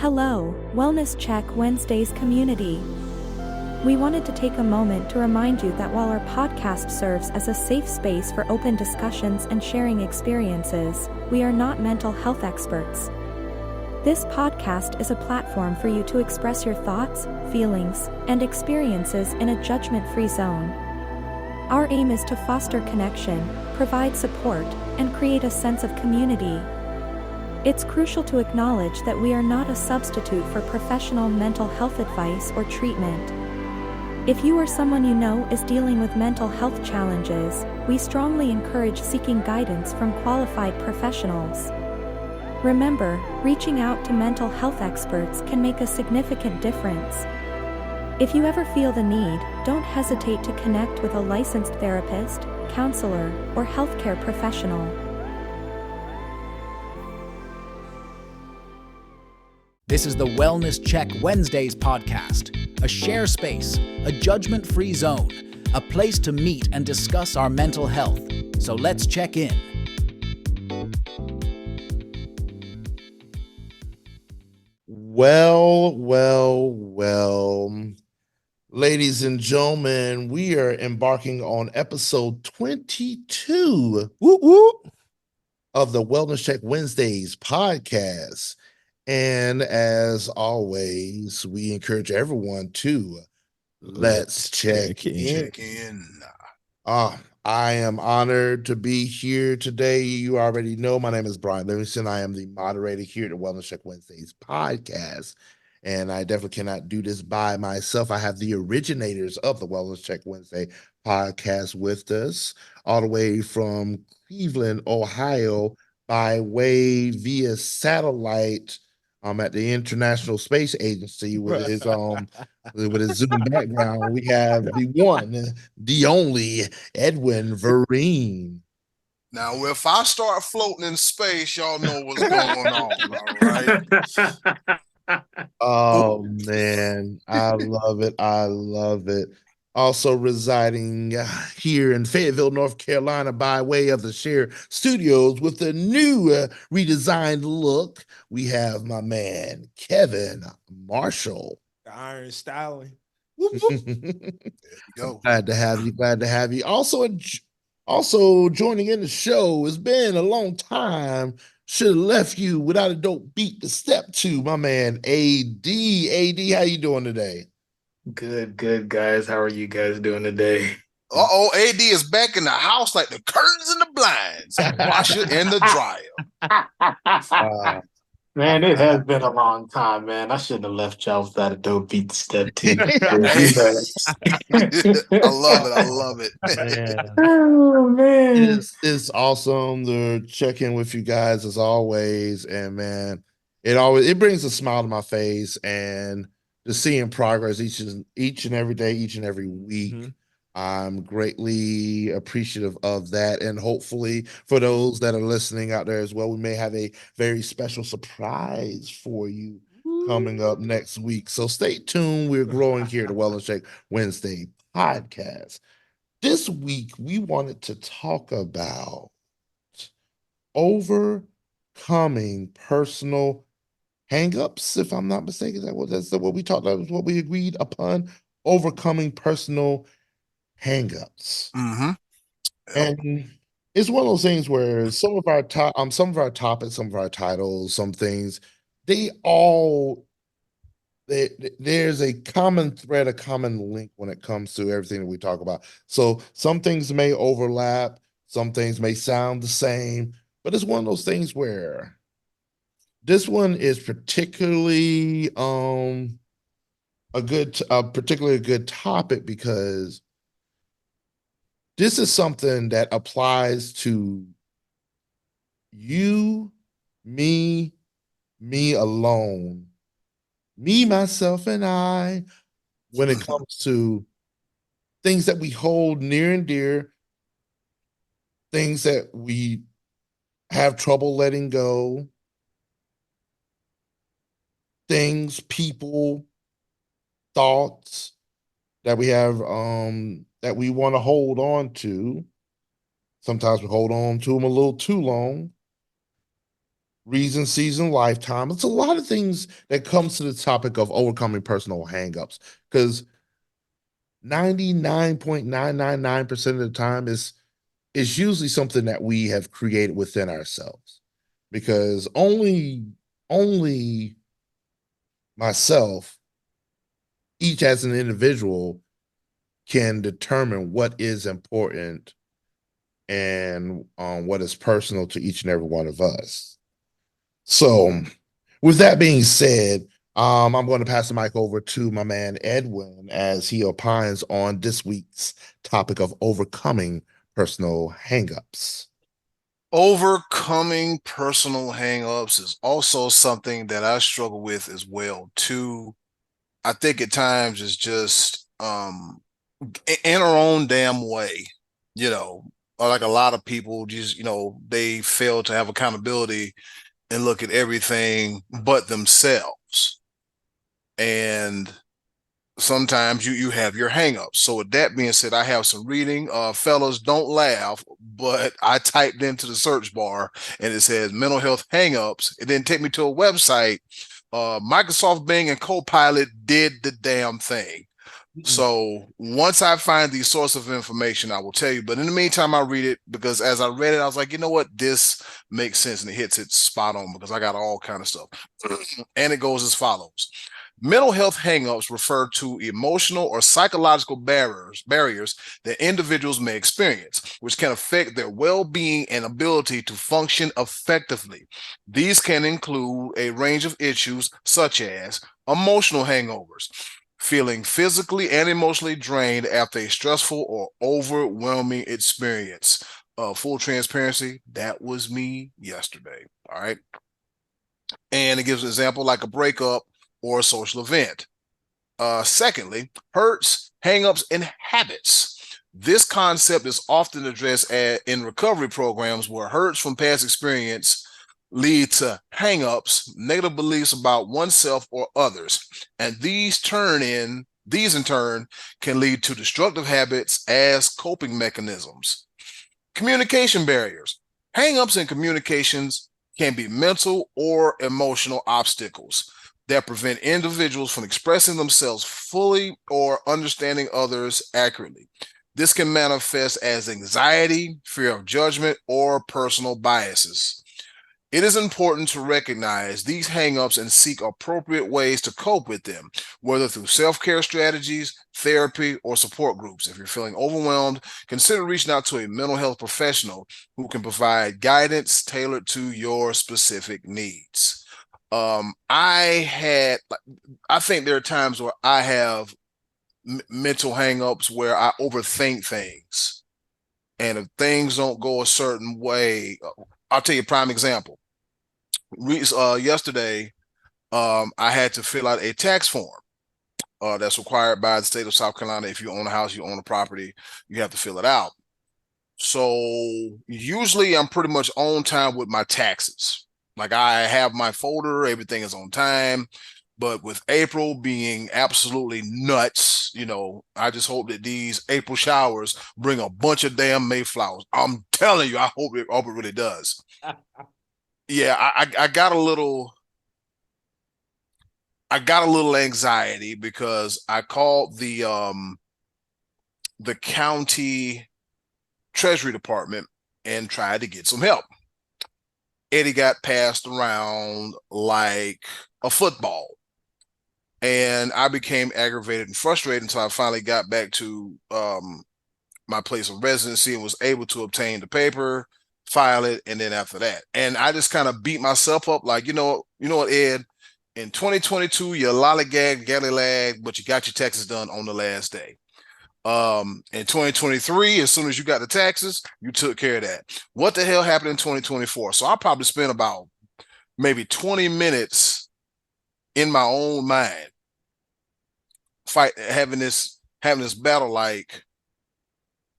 Hello, Wellness Check Wednesdays community. We wanted to take a moment to remind you that while our podcast serves as a safe space for open discussions and sharing experiences, we are not mental health experts. This podcast is a platform for you to express your thoughts, feelings, and experiences in a judgment-free zone. Our aim is to foster connection, provide support, and create a sense of community. It's crucial to acknowledge that we are not a substitute for professional mental health advice or treatment. If you or someone you know is dealing with mental health challenges, we strongly encourage seeking guidance from qualified professionals. Remember, reaching out to mental health experts can make a significant difference. If you ever feel the need, don't hesitate to connect with a licensed therapist, counselor, or healthcare professional. This is the Wellness Check Wednesdays podcast, a share space, a judgment-free zone, a place to meet and discuss our mental health. So let's check in. Well. Ladies and gentlemen, we are embarking on episode 22 of the Wellness Check Wednesdays podcast. And as always, we encourage everyone to let's check in. I am honored to be here today. You already know my name is Brian Livingston. I am the moderator here at the Wellness Check Wednesdays podcast. And I definitely cannot do this by myself. I have the originators of the Wellness Check Wednesday podcast with us, all the way from Cleveland, Ohio, by way via satellite at the International Space Agency with his Zoom background. We have the one, the only Edwin Vereen. Now, if I start floating in space, y'all know what's going on, all right? Oh, man. I love it. Also residing here in Fayetteville, North Carolina, by way of the Share Studios with a new redesigned look, we have my man, Kevin Marshall. The Iron Styling. Go. Glad to have you. Also joining in the show, it's been a long time. Should have left you without a dope beat to step to, my man, AD. AD, how you doing today? Good, guys. How are you guys doing today? AD is back in the house like the curtains and the blinds. Washer and the dryer. Man, it has been a long time, man. I shouldn't have left y'all without a dope beat to step to. I love it. Man. Oh, man. It's awesome to check in with you guys as always. And man, it brings a smile to my face, and just seeing progress each and every day, each and every week. Mm-hmm. I'm greatly appreciative of that. And hopefully for those that are listening out there as well, we may have a very special surprise for you coming up next week. So stay tuned. We're growing here at the Wellness Check Wednesday podcast. This week, we wanted to talk about overcoming personal hang-ups, if I'm not mistaken. That's what we talked about, what we agreed upon, overcoming personal hang-ups. Mm-hmm. And it's one of those things where some of our topics, some of our titles, some things, there's a common thread, a common link when it comes to everything that we talk about. So some things may overlap, some things may sound the same, but it's one of those things where this one is particularly a particularly good topic, because this is something that applies to you, me alone, me, myself, and I, when it comes to things that we hold near and dear, things that we have trouble letting go, things, people, thoughts that we have that we want to hold on to. Sometimes we hold on to them a little too long. reason, season, lifetime. It's a lot of things that comes to the topic of overcoming personal hangups because 99.999% of the time is usually something that we have created within ourselves because only myself, each as an individual, can determine what is important and what is personal to each and every one of us. So, with that being said, I'm going to pass the mic over to my man Edwin as he opines on this week's topic of overcoming personal hangups. Overcoming personal hangups is also something that I struggle with as well too. I think at times it's just in our own damn way, like a lot of people just, they fail to have accountability and look at everything but themselves. And sometimes you have your hangups. So with that being said, I have some reading. Fellas, don't laugh, but I typed into the search bar and it says mental health hangups. It didn't take me to a website. Microsoft Bing and Copilot did the damn thing. So once I find the source of information, I will tell you. But in the meantime, I read it because as I read it, I was like, you know what? This makes sense and it hits it spot on because I got all kind of stuff. And it goes as follows. Mental health hangups refer to emotional or psychological barriers that individuals may experience, which can affect their well-being and ability to function effectively. These can include a range of issues such as emotional hangovers, feeling physically and emotionally drained after a stressful or overwhelming experience. Full transparency, that was me yesterday. All right. And it gives an example like a breakup or a social event. Secondly, hurts, hangups, and habits. This concept is often addressed in recovery programs where hurts from past experience lead to hangups, negative beliefs about oneself or others, and these in turn can lead to destructive habits as coping mechanisms. Communication barriers. Hangups in communications can be mental or emotional obstacles that prevent individuals from expressing themselves fully or understanding others accurately. This can manifest as anxiety, fear of judgment, or personal biases. It is important to recognize these hangups and seek appropriate ways to cope with them, whether through self-care strategies, therapy, or support groups. If you're feeling overwhelmed, consider reaching out to a mental health professional who can provide guidance tailored to your specific needs. I think there are times where I have mental hangups where I overthink things. And if things don't go a certain way, I'll tell you a prime example. Yesterday, I had to fill out a tax form that's required by the state of South Carolina. If you own a house, you own a property, you have to fill it out. So usually I'm pretty much on time with my taxes. Like I have my folder, everything is on time. But with April being absolutely nuts, I just hope that these April showers bring a bunch of damn Mayflowers. I'm telling you, I hope it really does. Yeah, I got a little anxiety because I called the county treasury department and tried to get some help. Eddie got passed around like a football. And I became aggravated and frustrated until I finally got back to my place of residency and was able to obtain the paper, file it, and then after that. And I just kind of beat myself up like, you know what, Ed? In 2022, you lollygag, gallylag, but you got your taxes done on the last day. In 2023, as soon as you got the taxes, you took care of that. What the hell happened in 2024? So I probably spent about maybe 20 minutes in my own mind having this battle like,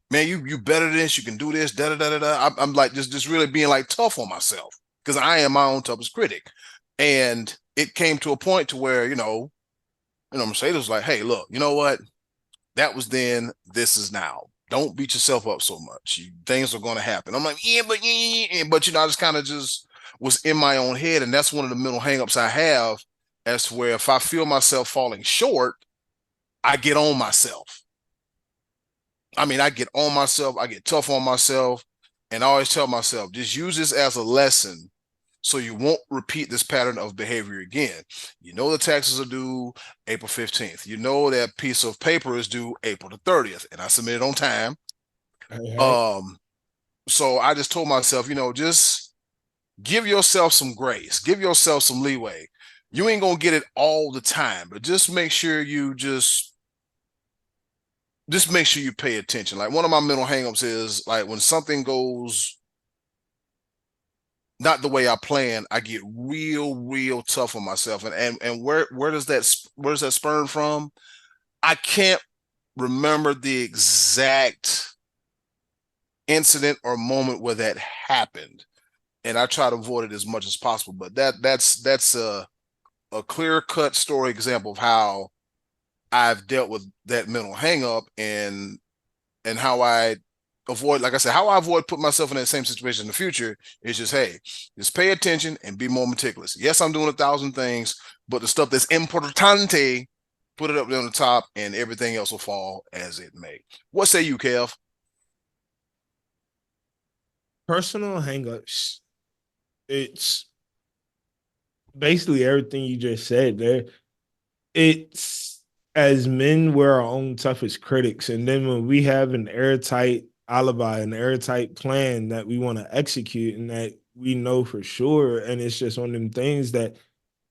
man, you better than this, you can do this, da da da da. I'm like just really being like tough on myself because I am my own toughest critic. And it came to a point to where, Mercedes was like, hey, look, you know what? That was then, this is now. Don't beat yourself up so much. Things are going to happen. I'm like, yeah, but I just kind of just was in my own head. And that's one of the mental hangups I have, as to where if I feel myself falling short, I get on myself. I mean, I get on myself, I get tough on myself, and I always tell myself, just use this as a lesson so you won't repeat this pattern of behavior again. You know the taxes are due April 15th. You know that piece of paper is due April the 30th, and I submitted on time. So I just told myself, just give yourself some grace, give yourself some leeway. You ain't gonna get it all the time, but just make sure you just make sure you pay attention. Like, one of my mental hangups is like when something goes not the way I plan, I get real tough on myself. And where does that spurn from? I can't remember the exact incident or moment where that happened, and I try to avoid it as much as possible. But that's a clear-cut story example of how I've dealt with that mental hangup, and how I avoid, like I said, how I avoid putting myself in that same situation in the future is just, hey, just pay attention and be more meticulous. Yes, I'm doing 1,000 things, but the stuff that's importante, put it up there on the top, and everything else will fall as it may. What say you, Kev? Personal hangups. It's basically everything you just said there. It's, as men, we're our own toughest critics. And then when we have an airtight alibi, an airtight plan that we want to execute and that we know for sure, and it's just one of them things that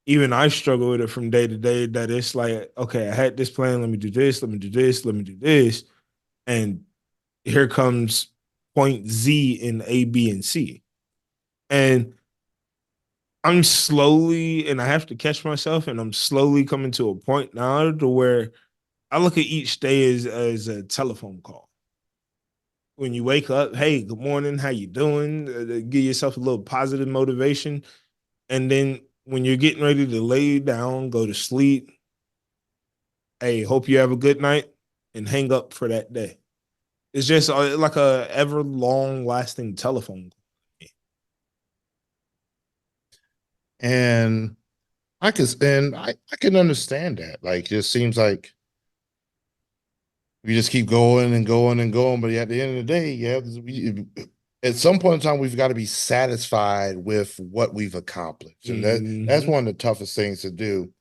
even I struggle with it from day to day, that it's like, okay, I had this plan, let me do this, let me do this, let me do this. And here comes point Z in A, B, and C. And I'm slowly, and I have to catch myself, and I'm slowly coming to a point now to where I look at each day as a telephone call. When you wake up, hey, good morning, how you doing? Give yourself a little positive motivation. And then when you're getting ready to lay down, go to sleep, hey, hope you have a good night, and hang up for that day. It's just like a ever long lasting telephone. And I can understand that. Like, it just seems like we just keep going and going and going, but at the end of the day, at some point in time, we've got to be satisfied with what we've accomplished, and that's one of the toughest things to do.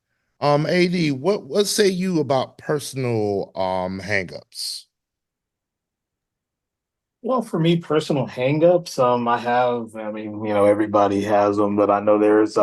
AD, what say you about personal hangups? Well, for me, personal hangups, I mean, everybody has them, but I know there's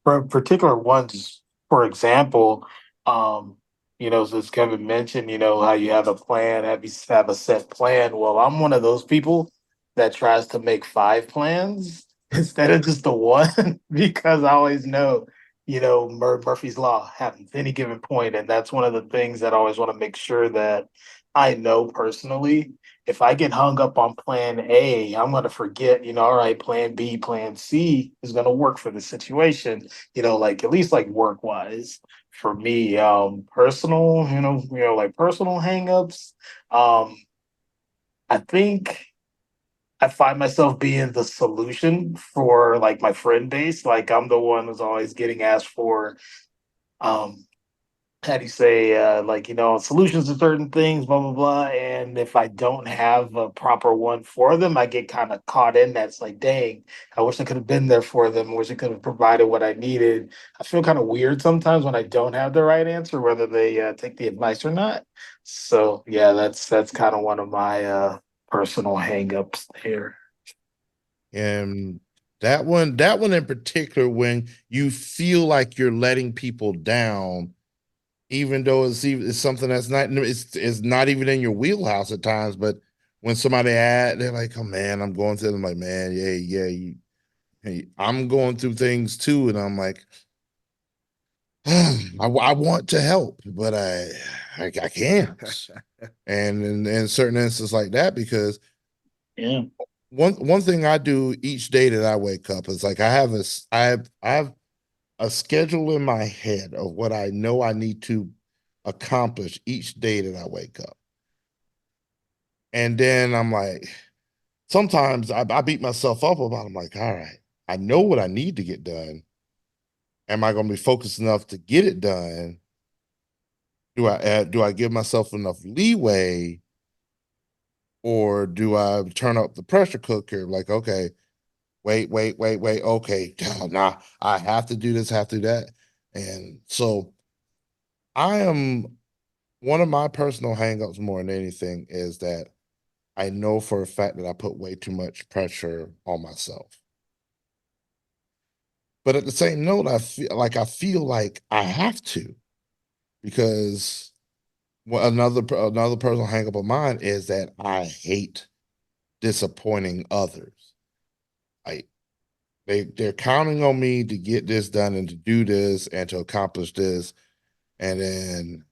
particular ones. For example, um, as Kevin mentioned, how you have a plan, have a set plan. Well, I'm one of those people that tries to make 5 plans instead of just the one because I always know, Murphy's Law happens any given point, and that's one of the things that I always want to make sure that I know personally. If I get hung up on plan A, I'm going to forget, all right, plan B, plan C is going to work for the situation, like at least like work wise. For me, personal, like personal hangups. I think I find myself being the solution for like my friend base. Like I'm the one who's always getting asked for um how do you say, like, solutions to certain things, blah, blah, blah. And if I don't have a proper one for them, I get kind of caught in that. It's like, dang, I wish I could have been there for them. I wish I could have provided what I needed. I feel kind of weird sometimes when I don't have the right answer, whether they take the advice or not. So, yeah, that's kind of one of my personal hangups here. And that one in particular, when you feel like you're letting people down, even though it's something that's not even in your wheelhouse at times. But when they're like, "Oh man, I'm going through," I'm like, "Man, yeah, hey, I'm going through things too," and I'm like, I want to help, but I can't. And in certain instances like that, because Yeah. one thing I do each day that I wake up is like I have a schedule in my head of what I know I need to accomplish each day that I wake up. And then I'm like, sometimes I beat myself up about it. I'm like, all right, I know what I need to get done. Am I going to be focused enough to get it done? Do I give myself enough leeway, or do I turn up the pressure cooker? Like, okay, wait. Okay, nah, I have to do this, have to do that. And so I am one of my personal hangups more than anything is that I know for a fact that I put way too much pressure on myself. But at the same note, I feel like I have to, because another personal hangup of mine is that I hate disappointing others. I they're counting on me to get this done and to do this and to accomplish this. And then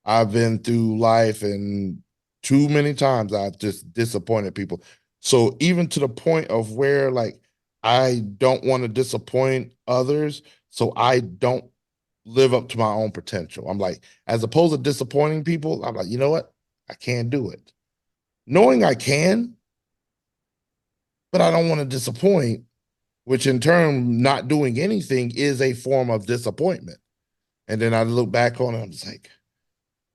I've been through life, and too many times I've just disappointed people. So even to the point of where like I don't want to disappoint others, so I don't live up to my own potential. I'm like, as opposed to disappointing people, I'm like, you know what? I can't do it. Knowing I can, but I don't want to disappoint, which in turn, not doing anything is a form of disappointment. And then I look back on it, I'm just like,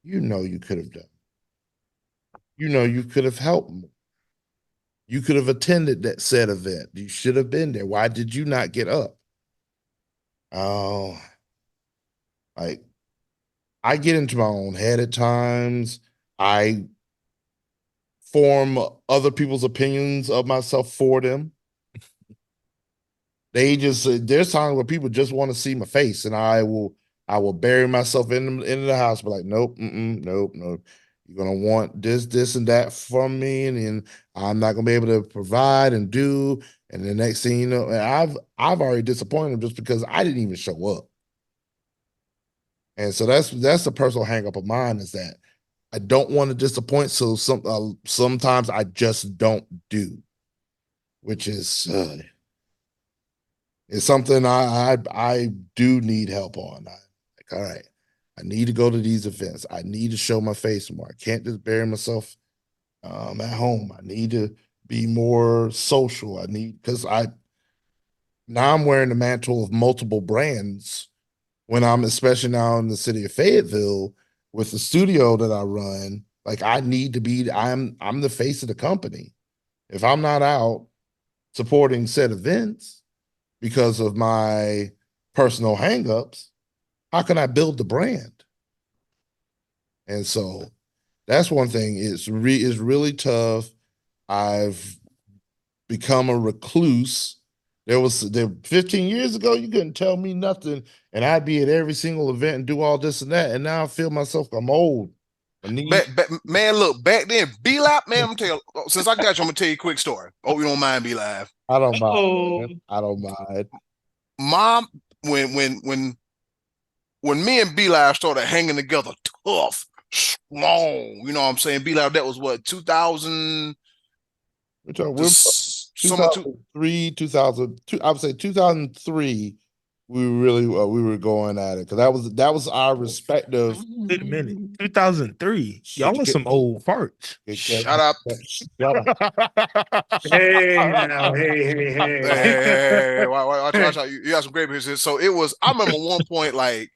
you could have done. You could have helped me. You could have attended that said event. You should have been there. Why did you not get up? Oh, like I get into my own head at times. I form other people's opinions of myself for them. There's times where people just want to see my face, and I will bury myself in the house, but like, nope, nope, nope. You're gonna want this, and that from me, and then I'm not gonna be able to provide and do. And the next thing you know, and I've already disappointed them just because I didn't even show up. And so that's the personal hang up of mine, is that I don't want to disappoint. So sometimes I just don't do, which is something I do need help on. Like, all right, I need to go to these events. I need to show my face more. I can't just bury myself at home. I need to be more social. Because now I'm wearing the mantle of multiple brands when I'm, especially now in the city of Fayetteville with the studio that I run. Like, I need to be. I'm the face of the company. If I'm not out supporting said events because of my personal hangups, how can I build the brand? And so that's one thing. It's really tough. I've become a recluse. There 15 years ago, you couldn't tell me nothing, and I'd be at every single event and do all this and that. And now I feel myself, I'm old. Man, look, back then, Be Live, man, I'm tell you, since I got you, I'm gonna tell you a quick story. Oh, you don't mind Be Live? I don't mind. Oh, Man. I don't mind. Mom, when me and Be Live started hanging together, tough, strong, you know what I'm saying? Be Live, that was what, 2000, We're summer two. 2003, 2002. I would say 2003. We were going at it because that was our respective. wait a minute. 2003. Y'all are some old farts. Shut up. Shut up. Hey now, hey. Watch out. You got some great pictures. So it was, I remember one point, like,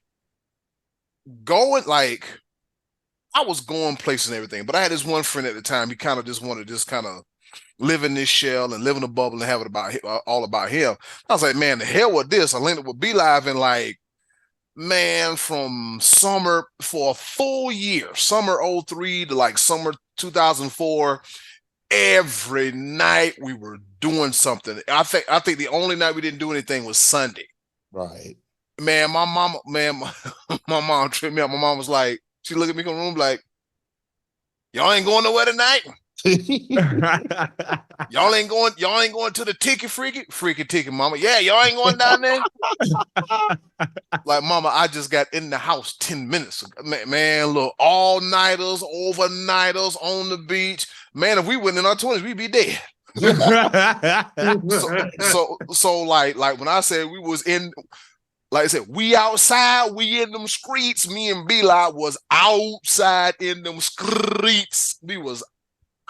I was going places and everything, but I had this one friend at the time. He kind of just wanted to just kind of live in this shell and live in a bubble and have it all about him. I was like, man, the hell with this. I linked up with Be Live, and like, man, from summer for a full year, summer 03 to like summer 2004, every night we were doing something. I think the only night we didn't do anything was Sunday. Right. Man, my mom tripped me up. My mom was like, she looked at me in the room like, y'all ain't going nowhere tonight. Y'all ain't going to the freaky ticket, mama. Yeah, y'all ain't going down there. Like, mama, I just got in the house 10 minutes ago. Man, look, all-nighters, overnighters on the beach. Man, if we went in our 20s, we'd be dead. so like when I said we was in, like I said, we outside, we in them streets. Me and B-Lot was outside in them streets. We was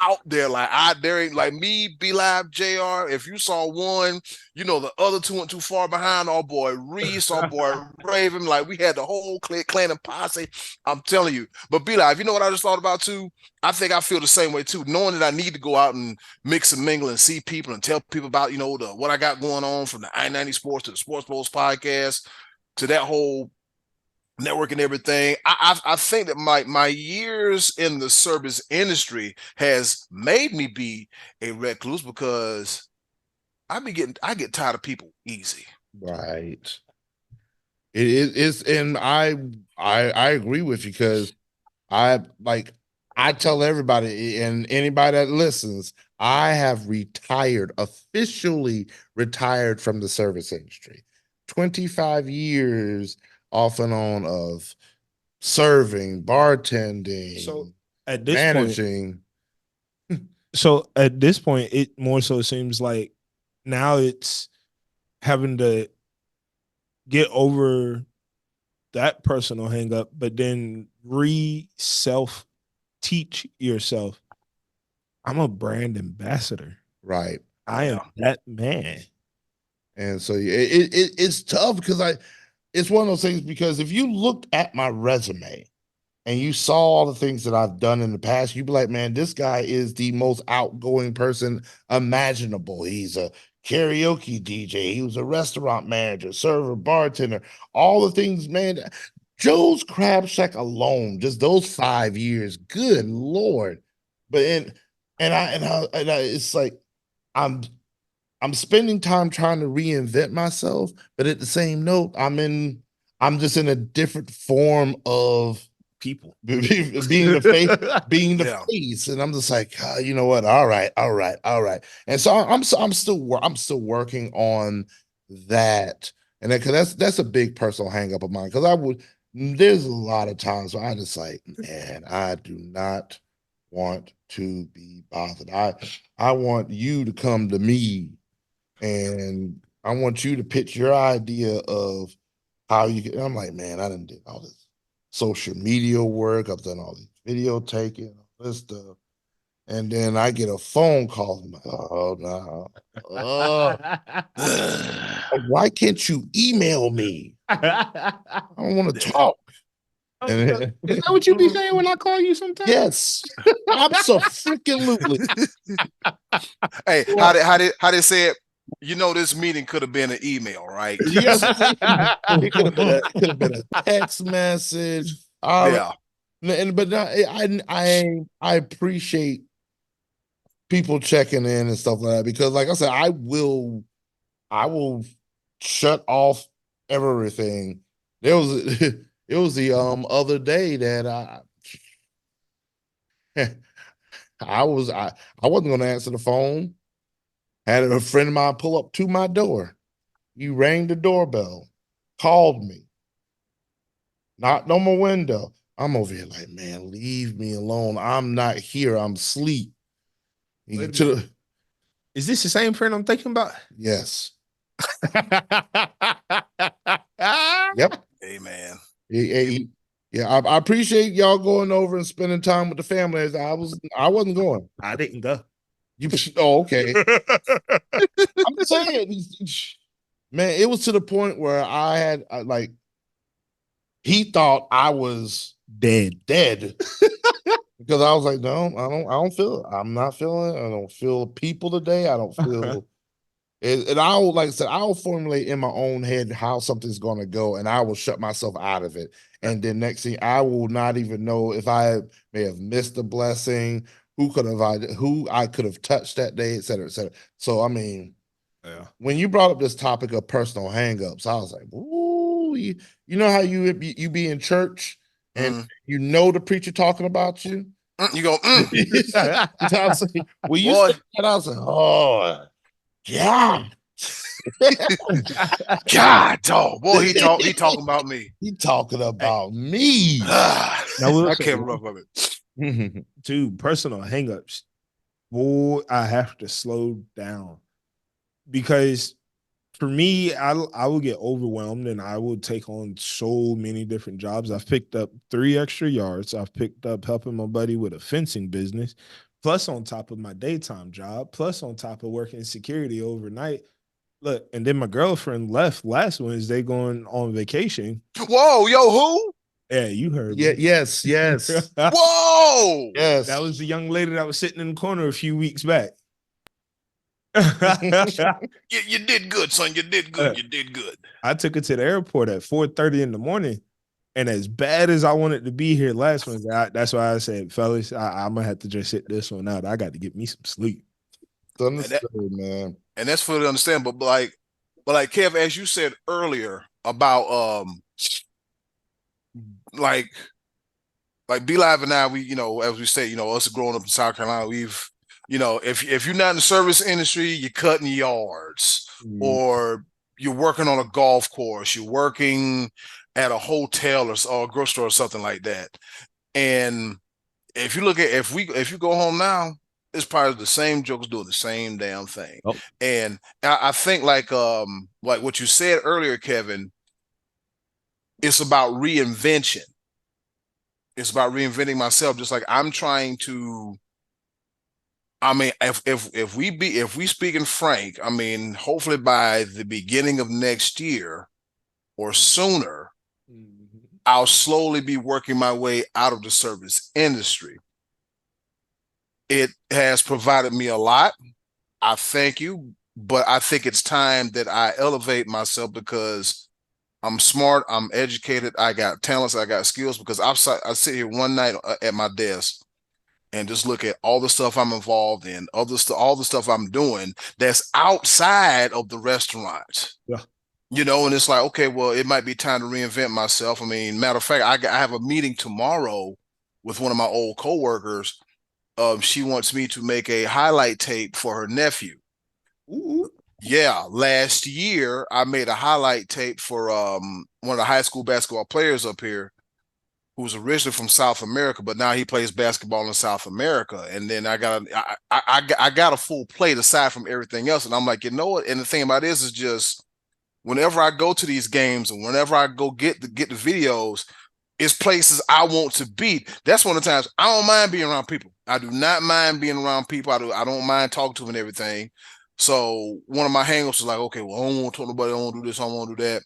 out there. Like there ain't like me, Be Live, JR. If you saw one, the other two went too far behind. Our boy Reese, our boy Raven. Like we had the whole clan and posse. I'm telling you. But Be Live, you know what I just thought about too? I think I feel the same way too, knowing that I need to go out and mix and mingle and see people and tell people about, what I got going on, from the I-90 Sports to the Sports Post podcast to that whole network and everything. I think that my years in the service industry has made me be a recluse, because I get tired of people easy. Right. It's and I agree with you, because I tell everybody and anybody that listens, I have officially retired from the service industry. 25 years off and on of serving, bartending, So at this managing. At this point, it more so seems like now it's having to get over that personal hang up, but then self teach yourself. I'm a brand ambassador. Right. I am that man. And so it's tough, because it's one of those things, because if you looked at my resume and you saw all the things that I've done in the past, you'd be like, man, this guy is the most outgoing person imaginable. He's a karaoke DJ. He was a restaurant manager, server, bartender, all the things, man. Joe's Crab Shack alone, just those 5 years, good Lord. But it's like, I'm spending time trying to reinvent myself, but at the same note, I'm just in a different form of people being the face, and I'm just like, you know what? All right. And so I'm still working on that, and because that's a big personal hang up of mine. Because there's a lot of times where I just like, man, I do not want to be bothered. I want you to come to me, and I want you to pitch your idea of how you can. I'm like, man, I done did all this social media work. I've done all this video taking, all this stuff. And then I get a phone call. I'm like, oh, no. Like, why can't you email me? I don't want to talk. Is that what you be saying when I call you sometimes? Yes. Absolutely. Hey, how they say it? This meeting could have been an email, right? Yes. It could have been a text message. Yeah. But I appreciate people checking in and stuff like that, because like I said, I will shut off everything. It was the other day that I wasn't going to answer the phone. Had a friend of mine pull up to my door. You rang the doorbell, called me, knocked on my window. I'm over here like, man, leave me alone. I'm not here. I'm asleep. Is this the same friend I'm thinking about? Yes. Yep. Hey, man. Yeah, I appreciate y'all going over and spending time with the family. I wasn't going. I didn't go. Okay. I'm saying, man, it was to the point where I had he thought I was dead. Because I was like, no, I don't feel it. I'm not feeling it. I don't feel people today. I don't feel it. And like I said, I'll formulate in my own head how something's going to go, and I will shut myself out of it. And then next thing, I will not even know if I may have missed a blessing, who I could have touched that day, et cetera, et cetera. So, I mean, when you brought up this topic of personal hangups, I was like, ooh, you know how you be in church and you know the preacher talking about you? You go, I was like, well, you said that, I was like, oh, God. God, dog. Boy, he talking about me. He talking about me. I can't rough of it. Dude, personal hangups. Boy, I have to slow down. Because for me, I will get overwhelmed and I will take on so many different jobs. I've picked up 3 extra yards. I've picked up helping my buddy with a fencing business. plus on top of my daytime job, plus on top of working security overnight. Look, and then my girlfriend left last Wednesday going on vacation. Whoa, yo, who? Yeah, you heard Yeah, me. yes. Whoa! That was the young lady that was sitting in the corner a few weeks back. You did good, son. You did good. You did good. I took her to the airport at 4:30 in the morning. And as bad as I wanted to be here last Wednesday, that's why I said, fellas, I'm gonna have to just sit this one out. I got to get me some sleep. Understood, man. And that's fully understandable. But like Kev, as you said earlier about like B Live and I, we, as we say, us growing up in South Carolina, we've, if you're not in the service industry, you're cutting yards, or you're working on a golf course, you're working at a hotel or a grocery store or something like that. And if you look at if you go home now, it's probably the same jokes doing the same damn thing. Oh. And I think like what you said earlier, Kevin, it's about reinvention. It's about reinventing myself. Just like I'm trying to. I mean, if we speaking frank, I mean, hopefully by the beginning of next year or sooner, I'll slowly be working my way out of the service industry. It has provided me a lot. I thank you, but I think it's time that I elevate myself because I'm smart, I'm educated, I got talents, I got skills. Because I sit here one night at my desk and just look at all the stuff I'm involved in, all the stuff I'm doing that's outside of the restaurant. Yeah. And it's like, okay, well, it might be time to reinvent myself. I mean, matter of fact, I have a meeting tomorrow with one of my old coworkers. She wants me to make a highlight tape for her nephew. Ooh. Yeah, last year I made a highlight tape for one of the high school basketball players up here, who's originally from South America, but now he plays basketball in South America. And then I got a full plate aside from everything else, and I'm like, you know what? And the thing about this is just whenever I go to these games and whenever I go get the videos, it's places I want to be. That's one of the times I don't mind being around people. I do not mind being around people. I don't mind talking to them and everything. So one of my hangups is like, okay, well, I don't want to talk to nobody. I don't want to do this. I don't want to do that.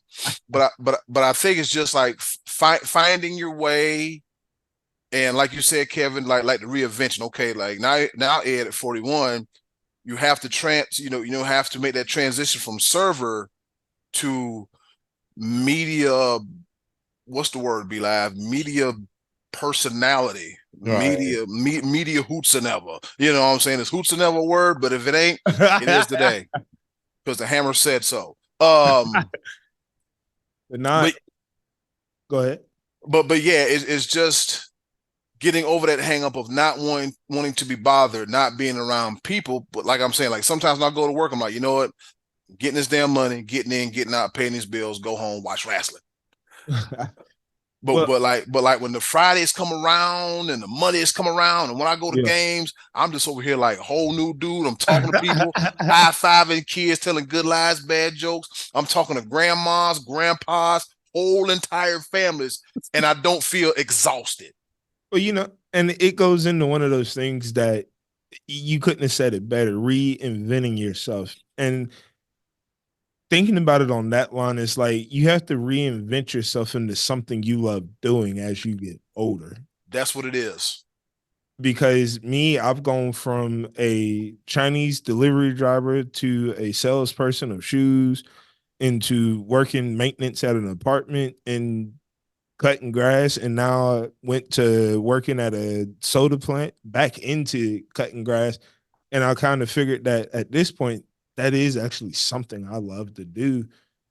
But I think it's just like finding your way. And like you said, Kevin, like the reinvention. Okay, like now Ed at 41, you have to have to make that transition from server to media. What's the word? Be live media personality. Right. Media hoots and ever. You know what I'm saying? It's hoots and ever a word, but if it ain't, it is today. Because the hammer said so. But go ahead. But yeah, it's just getting over that hang up of not wanting to be bothered, not being around people. But like I'm saying, like sometimes when I go to work, I'm like, you know what? Getting this damn money, getting in, getting out, paying these bills, go home, watch wrestling. But like when the Fridays come around and the Mondays come around, and when I go to games, I'm just over here like a whole new dude. I'm talking to people, high-fiving kids, telling good lies, bad jokes. I'm talking to grandmas, grandpas, whole entire families, and I don't feel exhausted. Well, and it goes into one of those things that you couldn't have said it better, reinventing yourself. And thinking about it on that line is like you have to reinvent yourself into something you love doing as you get older. That's what it is. Because I've gone from a Chinese delivery driver to a salesperson of shoes, into working maintenance at an apartment and cutting grass, and now I went to working at a soda plant, back into cutting grass. And I kind of figured that at this point, that is actually something I love to do.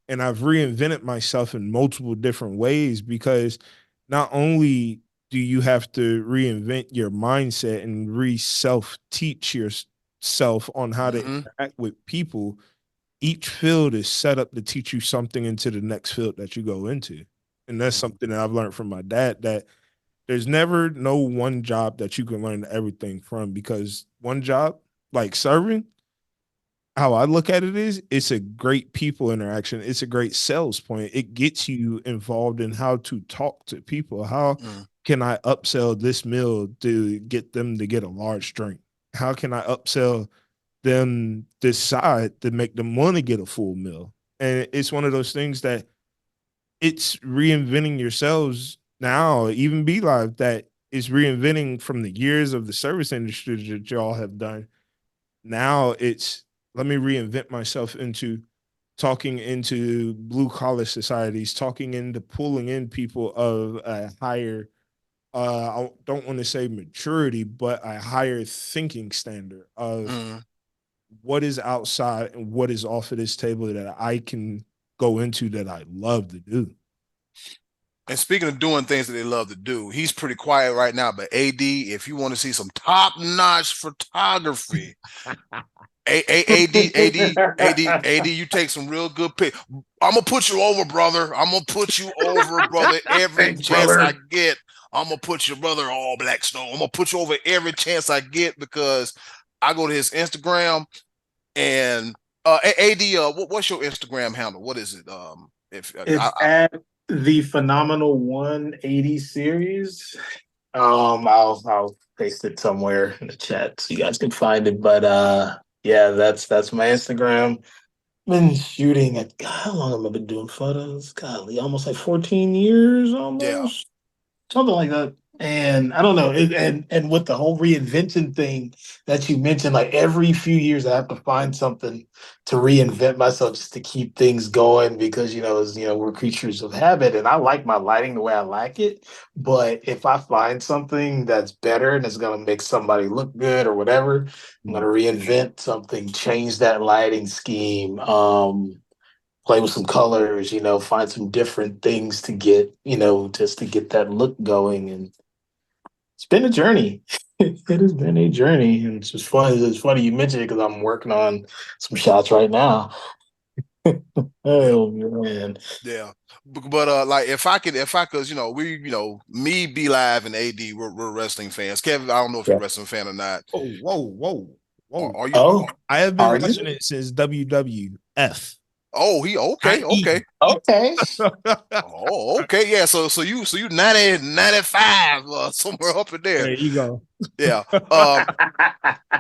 And I've reinvented myself in multiple different ways, because not only do you have to reinvent your mindset and self-teach yourself on how to interact with people, each field is set up to teach you something into the next field that you go into. And that's something that I've learned from my dad, that there's never no one job that you can learn everything from, because one job, like serving, how I look at it is, it's a great people interaction. It's a great sales point. It gets you involved in how to talk to people. How can I upsell this meal to get them to get a large drink? How can I upsell them this side to make them want to get a full meal? And it's one of those things that it's reinventing yourselves now, even Be Live, that is reinventing from the years of the service industry that y'all have done. Now it's let me reinvent myself into talking into blue collar societies, talking into pulling in people of a higher I don't want to say maturity, but a higher thinking standard of Mhm. what is outside and what is off of this table that I can go into that I love to do. And speaking of doing things that they love to do, he's pretty quiet right now. But AD, if you want to see some top-notch photography, AD, you take some real good pic. I'm gonna put you over, brother. I'm gonna put you over, brother. Every Thanks, chance I brother. get, I'm gonna put your brother all black stone. I'm gonna put you over every chance I get because I go to his Instagram and AD, what's your Instagram handle? What is it? If It's at the Phenomenal 180 series. I'll paste it somewhere in the chat so you guys can find it. But yeah, that's my Instagram. Been shooting at how long have I been doing photos? Golly, almost like 14 years yeah, almost. Something like that. And I don't know, and with the whole reinvention thing that you mentioned, like every few years I have to find something to reinvent myself just to keep things going because as we're creatures of habit, and I like my lighting the way I like it. But if I find something that's better and it's gonna make somebody look good or whatever, I'm gonna reinvent something, change that lighting scheme. Play with some colors, find some different things to get, just to get that look going. And it's been a journey. It has been a journey. And it's just funny. It's funny you mentioned it because I'm working on some shots right now. yeah. Oh man. Yeah, but like if I could, me, Be Live, and AD, we're wrestling fans. Kevin, I don't know if you're a Yeah. wrestling fan or not. Oh, whoa, whoa, Are, whoa. are you? Oh, I have been are watching you? it since WWF. Oh, he okay, IE. okay. Okay. Oh, okay, yeah. So you 90, 95, somewhere up in there. There you go. Yeah. Um,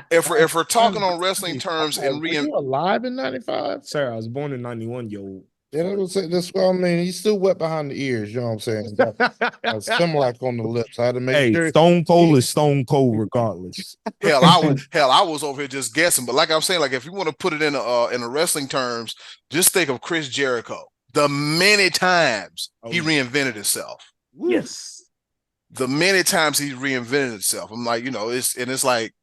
if we're talking on wrestling terms and 95. Were you alive in 95? Sir, I was born in 91, yo. Yeah, that's what I mean. He's still wet behind the ears, you know what I'm saying? Got a Similac on the lips. I had to make Hey, sure. Stone Cold is Stone Cold regardless. hell, I was over here just guessing. But like I'm saying, like if you want to put it in a wrestling terms, just think of Chris Jericho. The many times Oh, he yeah. reinvented himself. Woo. Yes. The many times he reinvented himself. I'm like, it's like,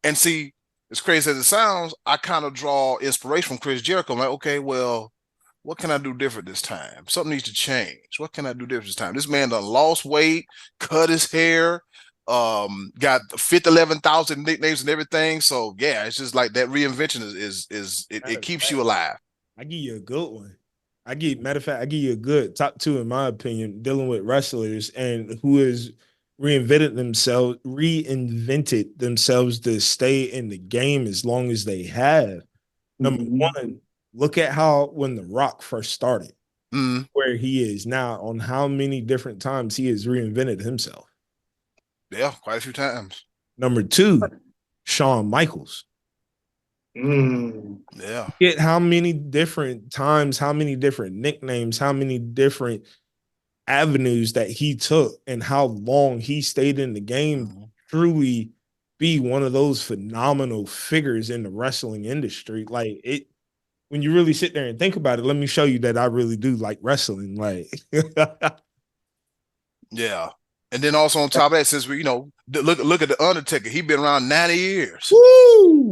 and see, as crazy as it sounds, I kind of draw inspiration from Chris Jericho. I'm like, okay, well, what can I do different this time? Something needs to change. What can I do different this time? This man done lost weight, cut his hair, got 50, 11,000 nicknames and everything. So yeah, it's just like that reinvention it Matter of keeps fact, you alive. I give you a good one. Matter of fact, I give you a good top two in my opinion, dealing with wrestlers and who has reinvented themselves to stay in the game as long as they have. Number Mhm. one, look at how when The Rock first started, Mm, where he is now, on how many different times he has reinvented himself. yeah, quite a few times. Number two, Shawn Michaels. Mm. Yeah. Get how many different times, how many different nicknames, how many different avenues that he took, and how long he stayed in the game. Mhm. Truly be one of those phenomenal figures in the wrestling industry. Like it, when you really sit there and think about it, let me show you that I really do like wrestling. Like, Yeah. And then also on top of that, since we, look at the Undertaker, he been around 90 years. woo,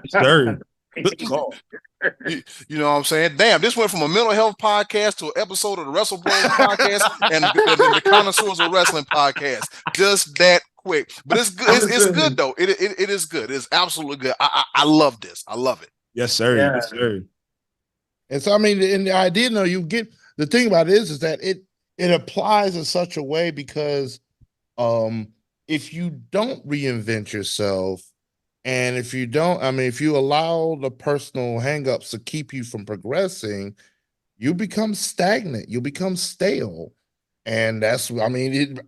sir, good call. You know what I'm saying? Damn, this went from a mental health podcast to an episode of the Wrestle Bros podcast and the Connoisseurs of Wrestling podcast. Just that quick. But it's good. It's good though. It is good. It's absolutely good. I love this. I love it. Yes, sir. Yeah. Yes, sir. And so, I mean, and the idea, you get the thing about it is that it applies in such a way because if you don't reinvent yourself, and if you don't, I mean, if you allow the personal hangups to keep you from progressing, you become stagnant, you become stale. And that's, I mean,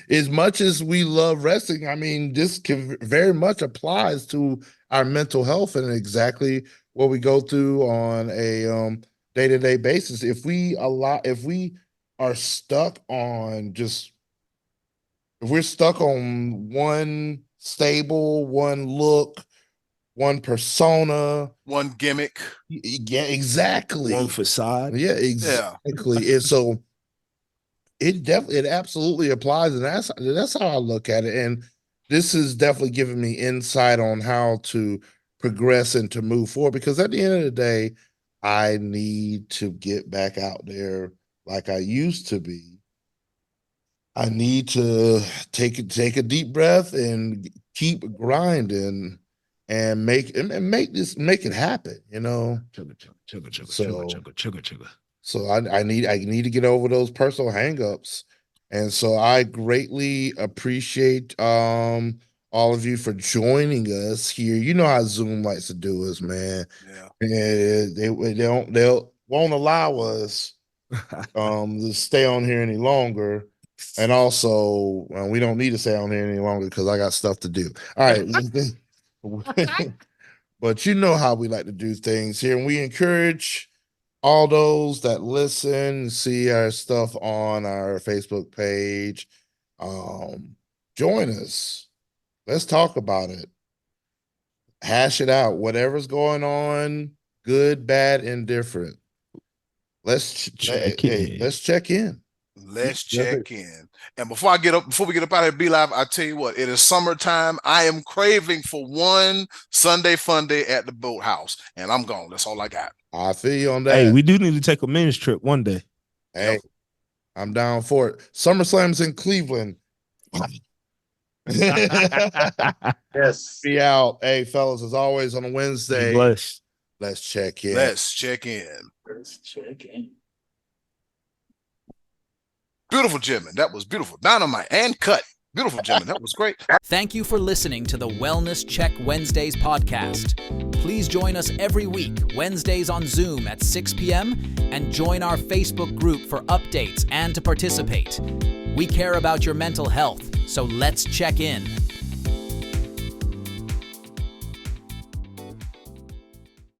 as much as we love wrestling, I mean, this can very much applies to our mental health and exactly what we go through on a day-to-day basis. If we are stuck on just, if we're stuck on one stable, one look, one persona, One gimmick. yeah, exactly. One facade. Yeah, Yeah. exactly. And so it absolutely applies, and that's how I look at it. And this is definitely giving me insight on how to progress and to move forward, because at the end of the day, I need to get back out there like I used to be. I need to take a deep breath and keep grinding and make it happen, you know. So I need to get over those personal hangups. And so I greatly appreciate all of you for joining us here. You know how Zoom likes to do us, man. Yeah. And they won't allow us to stay on here any longer. And also, we don't need to stay on here any longer because I got stuff to do. All right. But you know how we like to do things here. And we encourage all those that listen, see our stuff on our Facebook page. Join us. Let's talk about it. Hash it out. Whatever's going on, good, bad, indifferent. Let's check in. Let's check in. And before we get up out of here, Be Live, I tell you what, it is summertime. I am craving for one Sunday fun day at the boathouse, and I'm gone. That's all I got. I feel you on that. Hey, we do need to take a men's trip one day. Hey, Yep. I'm down for it. SummerSlam's in Cleveland. Yes. Be out. Hey, fellas, as always on a Wednesday. Bless. Let's check in. Let's check in. Beautiful, Jimmy. That was beautiful. Dynamite and cut. Beautiful, Jimmy. That was great. Thank you for listening to the Wellness Check Wednesdays podcast. Please join us every week, Wednesdays on Zoom at 6 p.m., and join our Facebook group for updates and to participate. We care about your mental health, so let's check in.